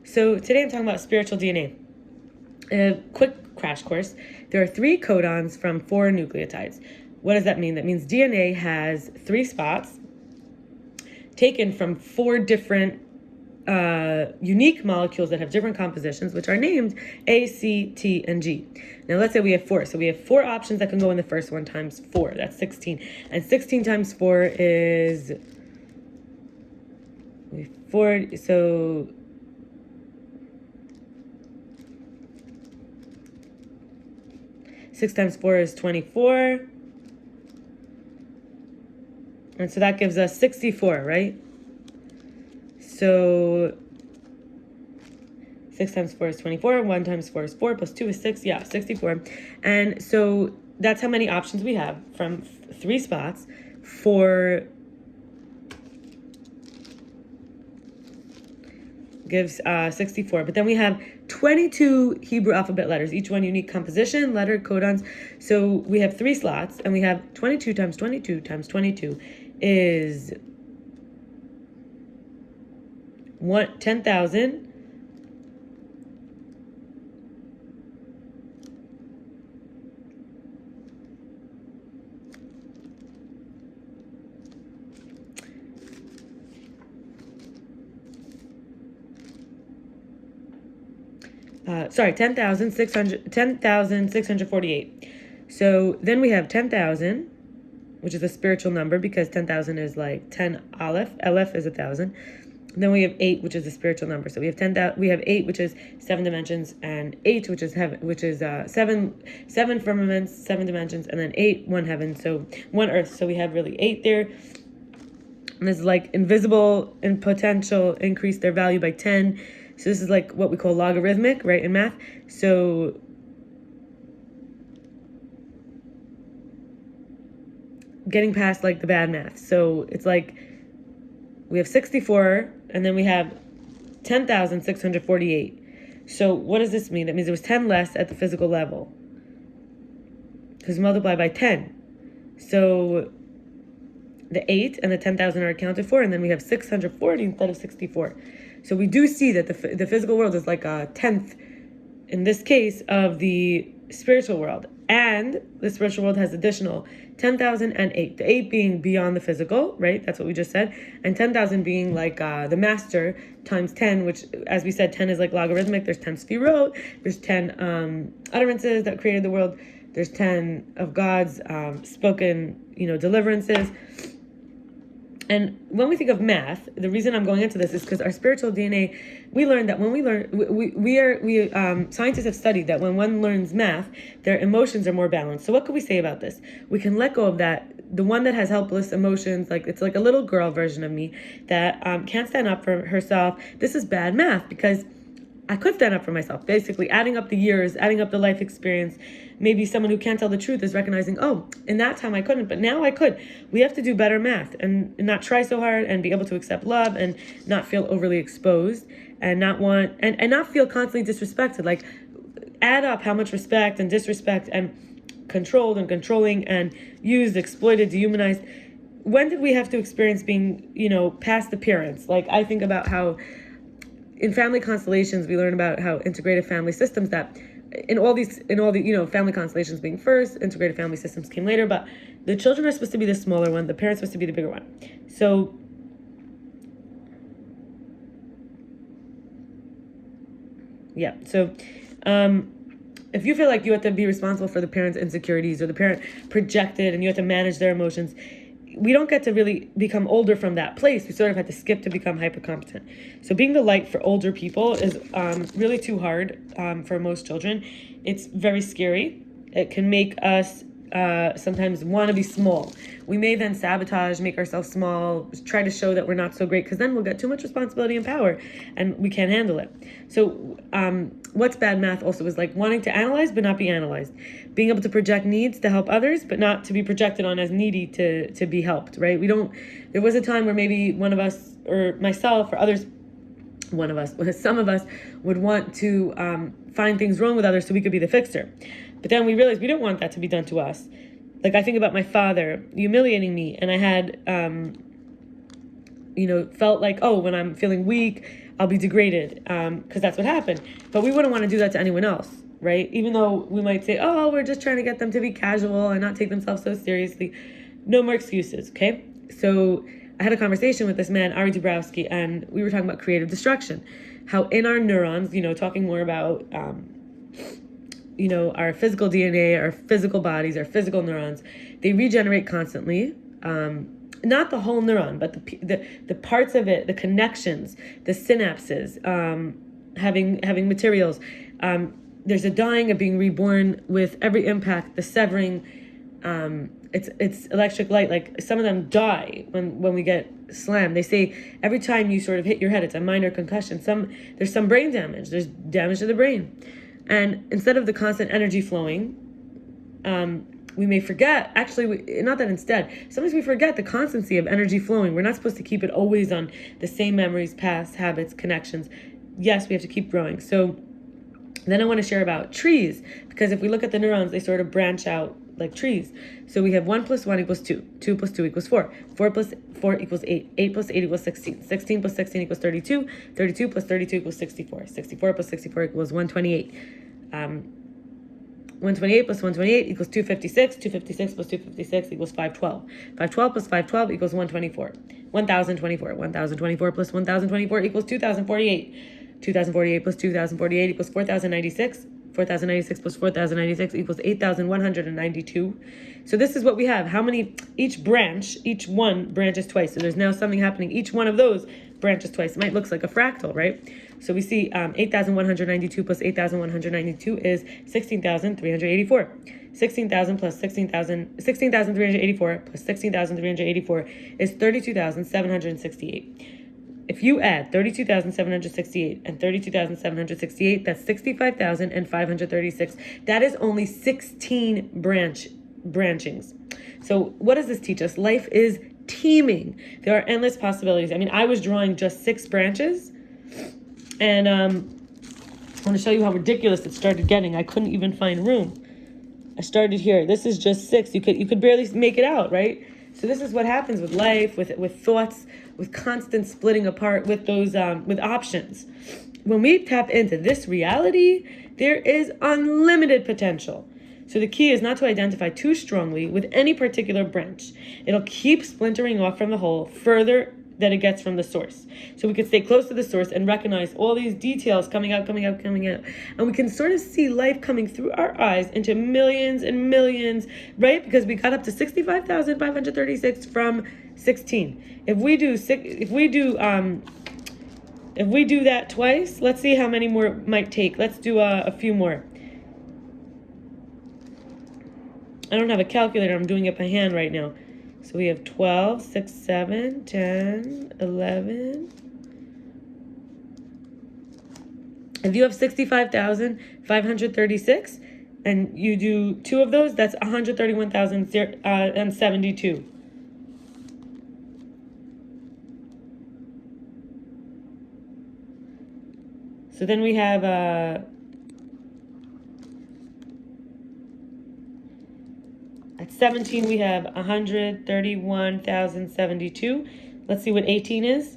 So today I'm talking about spiritual DNA. A quick crash course. There are 3 codons from 4 nucleotides. What does that mean? That means DNA has 3 spots taken from 4 different unique molecules that have different compositions, which are named A, C, T, and G. Now let's say we have 4. So we have 4 options that can go in the first one times 4. That's 16. And 16 times 4 is 4. So 6 times 4 is 24. And so that gives us 64, right? So 6 times 4 is 24. 1 times 4 is 4. Plus 2 is 6. Yeah, 64. And so that's how many options we have from 3 spots for gives 64. But then we have 22 Hebrew alphabet letters, each one unique composition, letter, codons. So we have 3 slots, and we have 22 times 22 times 22 is 10,000. Sorry, 10,648. So then we have 10,000, which is a spiritual number because 10,000 is like 10 aleph. Aleph is 1,000. Then we have 8, which is a spiritual number. So we have 10,000. We have 8, which is 7 dimensions, and 8, which is heaven, which is 7 firmaments, 7 dimensions, and then 8, 1 heaven. So 1 earth. So we have really 8 there. And this is like invisible and potential increase their value by 10. So this is like what we call logarithmic, right, in math. So getting past like the bad math. So it's like we have 64 and then we have 10,648. So what does this mean? That means there was 10 less at the physical level because multiply by 10. So the 8 and the 10,000 are accounted for, and then we have 640 instead of 64. So we do see that the physical world is like a 10th, in this case, of the spiritual world. And the spiritual world has additional 10,000 and 8. The 8 being beyond the physical, right? That's what we just said. And 10,000 being like the master times 10, which, as we said, 10 is like logarithmic. There's 10 sphirot. There's 10 utterances that created the world. There's 10 of God's spoken, deliverances. And when we think of math, the reason I'm going into this is because our spiritual DNA, we learned that when we learn, scientists have studied that when one learns math, their emotions are more balanced. So what could we say about this? We can let go of that. The one that has helpless emotions, like it's like a little girl version of me that can't stand up for herself. This is bad math because I could stand up for myself. Basically, adding up the years, adding up the life experience. Maybe someone who can't tell the truth is recognizing, oh, in that time I couldn't, but now I could. We have to do better math and not try so hard and be able to accept love and not feel overly exposed and not want and not feel constantly disrespected. Like add up how much respect and disrespect and controlled and controlling and used, exploited, dehumanized. When did we have to experience being, past the parents? Like I think about how in family constellations, we learn about how integrated family systems that in all the family constellations being first, integrated family systems came later, but the children are supposed to be the smaller one, the parents are supposed to be the bigger one. So yeah, so if you feel like you have to be responsible for the parent's insecurities or the parent projected and you have to manage their emotions, we don't get to really become older from that place. We sort of had to skip to become hyper-competent. So being the light for older people is really too hard for most children. It's very scary. It can make us sometimes want to be small. We may then sabotage, make ourselves small, try to show that we're not so great, because then we'll get too much responsibility and power and we can't handle it. So what's bad math also is like wanting to analyze but not be analyzed. Being able to project needs to help others but not to be projected on as needy to be helped, right? There was a time where maybe one of us or myself or others, some of us would want to find things wrong with others so we could be the fixer. But then we realized we don't want that to be done to us. Like I think about my father humiliating me, and I had, felt like, oh, when I'm feeling weak, I'll be degraded, because that's what happened. But we wouldn't want to do that to anyone else, right? Even though we might say, oh, we're just trying to get them to be casual and not take themselves so seriously. No more excuses, okay? So I had a conversation with this man, Ari Dubrowski, and we were talking about creative destruction. How in our neurons, talking more about, our physical DNA, our physical bodies, our physical neurons, they regenerate constantly. Not the whole neuron, but the parts of it, the connections, the synapses, having materials. There's a dying, of being reborn with every impact, the severing. It's electric light. Like some of them die when we get slammed. They say every time you sort of hit your head, it's a minor concussion. There's some brain damage. There's damage to the brain. And instead of the constant energy flowing, we may forget, sometimes we forget the constancy of energy flowing. We're not supposed to keep it always on the same memories, past habits, connections. Yes, we have to keep growing. So then I want to share about trees, because if we look at the neurons, they sort of branch out like trees. So we have 1 plus 1 equals 2, 2 plus 2 equals 4, 4 plus 4 equals 8, 8 plus 8 equals 16, 16 plus 16 equals 32, 32 plus 32 equals 64, 64 plus 64 equals 128. 128 plus 128 equals 256, 256 plus 256 equals 512, 512 plus 512 equals 124, 1024, 1024 plus 1024 equals 2048, 2048 plus 2048 equals 4096, 4096 plus 4096 equals 8192. So this is what we have. How many, each one branches twice. So there's now something happening. Each one of those branches twice. It might look like a fractal, right? So we see 8,192 plus 8,192 is 16,384. 16,000 plus 16,384 plus 16,384 is 32,768. If you add 32,768 and 32,768, that's 65,536. That is only 16 branchings. So what does this teach us? Life is teeming. There are endless possibilities. I mean, I was drawing just 6 branches, and I want to show you how ridiculous it started getting. I couldn't even find room. I started here. This is just 6. You could barely make it out, right? So this is what happens with life, with thoughts, with constant splitting apart, with those with options. When we tap into this reality, there is unlimited potential. So the key is not to identify too strongly with any particular branch. It'll keep splintering off from the whole further than it gets from the source. So we can stay close to the source and recognize all these details coming out. And we can sort of see life coming through our eyes into millions and millions, right? Because we got up to 65,536 from 16. If we do that twice, let's see how many more it might take. Let's do a few more. I don't have a calculator. I'm doing it by hand right now. So we have 12, 6, 7, 10, 11. If you have 65,536 and you do 2 of those, that's 131,072. So then we have at 17, we have 131,072. Let's see what 18 is.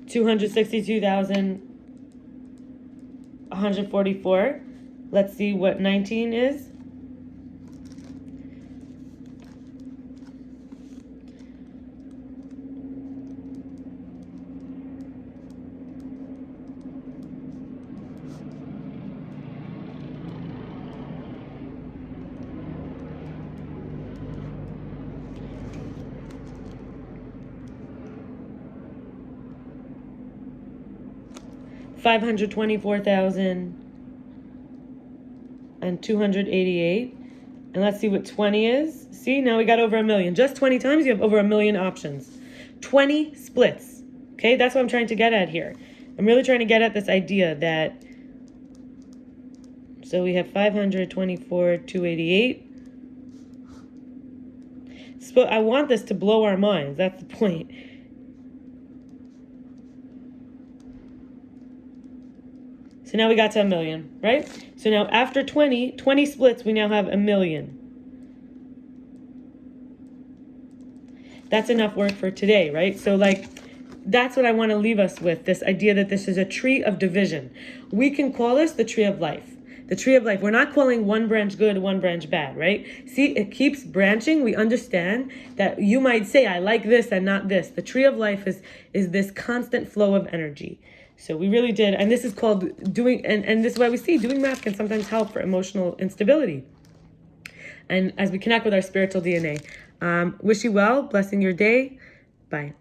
$262,144. Let's see what 19 is. $524,288. And let's see what 20 is. See, now we got over 1 million. Just 20 times, you have over 1 million options. 20 splits. Okay, that's what I'm trying to get at here. I'm really trying to get at this idea that, so we have 524,288. So I want this to blow our minds. That's the point. So now we got to 1 million, right? So now after 20 splits, we now have 1 million. That's enough work for today, right? So like, that's what I want to leave us with, this idea that this is a tree of division. We can call this the tree of life. The tree of life. We're not calling one branch good, one branch bad, right? See, it keeps branching. We understand that you might say, I like this and not this. The tree of life is this constant flow of energy. So we really did, and this is called doing, and this is why we see doing math can sometimes help for emotional instability. And as we connect with our spiritual DNA. Wish you well, blessing your day. Bye.